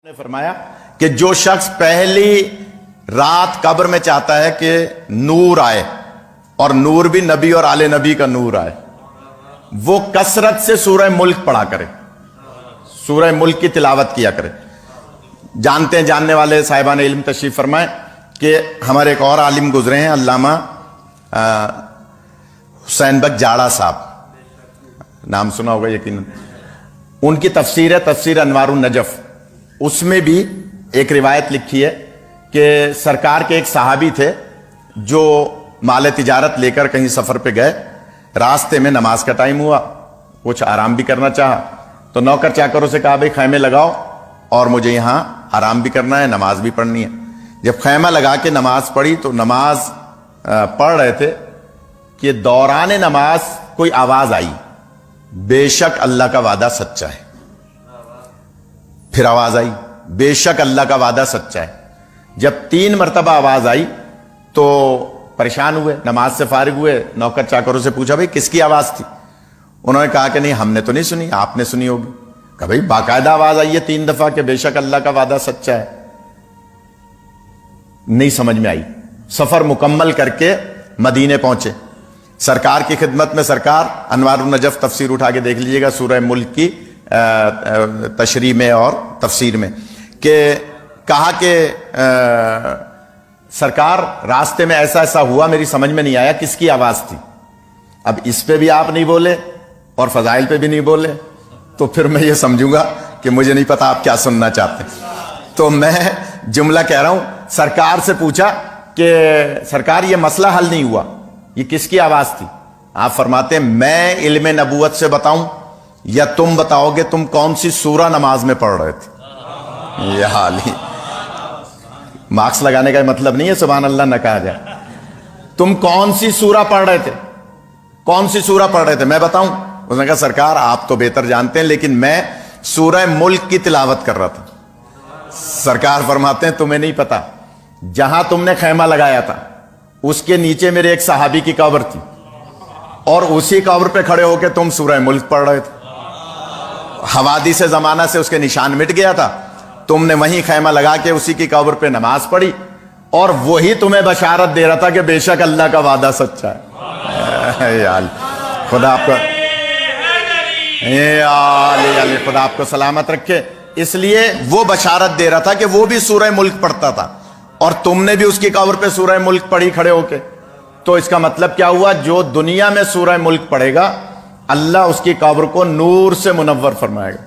نے فرمایا کہ جو شخص پہلی رات قبر میں چاہتا ہے کہ نور آئے اور نور بھی نبی اور آل نبی کا نور آئے، وہ کثرت سے سورہ ملک پڑھا کرے، سورہ ملک کی تلاوت کیا کرے۔ جانتے ہیں جاننے والے صاحبان علم تشریف فرمائیں کہ ہمارے ایک اور عالم گزرے ہیں، علامہ حسین بک جاڑا صاحب، نام سنا ہوگا یقیناً۔ ان کی تفسیر ہے تفسیر انوار النجف، اس میں بھی ایک روایت لکھی ہے کہ سرکار کے ایک صحابی تھے جو مال تجارت لے کر کہیں سفر پہ گئے، راستے میں نماز کا ٹائم ہوا، کچھ آرام بھی کرنا چاہا تو نوکر چاکروں سے کہا بھائی خیمے لگاؤ اور مجھے یہاں آرام بھی کرنا ہے، نماز بھی پڑھنی ہے۔ جب خیمہ لگا کے نماز پڑھی تو نماز پڑھ رہے تھے کہ دوران نماز کوئی آواز آئی، بے شک اللہ کا وعدہ سچا ہے۔ پھر آواز آئی، بے شک اللہ کا وعدہ سچا ہے۔ جب 3 مرتبہ آواز آئی تو پریشان ہوئے، نماز سے فارغ ہوئے، نوکر چاکروں سے پوچھا بھائی کس کی آواز تھی؟ انہوں نے کہا کہ نہیں ہم نے تو نہیں سنی، آپ نے سنی ہوگی۔ کہا بھائی باقاعدہ آواز آئی ہے 3 دفعہ کہ بے شک اللہ کا وعدہ سچا ہے۔ نہیں سمجھ میں آئی، سفر مکمل کر کے مدینے پہنچے، سرکار کی خدمت میں سرکار انوار النجف تفسیر اٹھا کے دیکھ لیجئے گا سورہ ملک کی تشریح میں اور تفسیر میں، کہ کہا کہ سرکار راستے میں ایسا ایسا ہوا، میری سمجھ میں نہیں آیا کس کی آواز تھی۔ اب اس پہ بھی آپ نہیں بولے اور فضائل پہ بھی نہیں بولے تو پھر میں یہ سمجھوں گا کہ مجھے نہیں پتا آپ کیا سننا چاہتے ہیں۔ تو میں جملہ کہہ رہا ہوں، سرکار سے پوچھا کہ سرکار یہ مسئلہ حل نہیں ہوا، یہ کس کی آواز تھی؟ آپ فرماتے ہیں میں علم نبوت سے بتاؤں یا تم بتاؤ گے تم کون سی سورہ نماز میں پڑھ رہے تھے؟ یہ حال ہی، مارکس لگانے کا مطلب نہیں ہے سبحان اللہ نہ کہا جائے۔ تم کون سی سورہ پڑھ رہے تھے، کون سی سورہ پڑھ رہے تھے میں بتاؤں؟ اس نے کہا سرکار آپ تو بہتر جانتے ہیں لیکن میں سورہ ملک کی تلاوت کر رہا تھا۔ سرکار فرماتے ہیں تمہیں نہیں پتا، جہاں تم نے خیمہ لگایا تھا اس کے نیچے میرے ایک صحابی کی قبر تھی اور اسی قبر پہ کھڑے ہو کے تم سورہ ملک پڑھ رہے تھے۔ حوادث زمانہ سے اس کے نشان مٹ گیا تھا، تم نے وہیں خیمہ لگا کے اسی کی قبر پہ نماز پڑھی اور وہی تمہیں بشارت دے رہا تھا کہ بے شک اللہ کا وعدہ سچا ہے۔ خدا آپ کو خدا آپ کو سلامت رکھے۔ اس لیے وہ بشارت دے رہا تھا کہ وہ بھی سورہ ملک پڑھتا تھا اور تم نے بھی اس کی قبر پہ سورہ ملک پڑھی کھڑے ہو کے۔ تو اس کا مطلب کیا ہوا؟ جو دنیا میں سورہ ملک پڑھے گا اللہ اس کی قبر کو نور سے منور فرمائے گا۔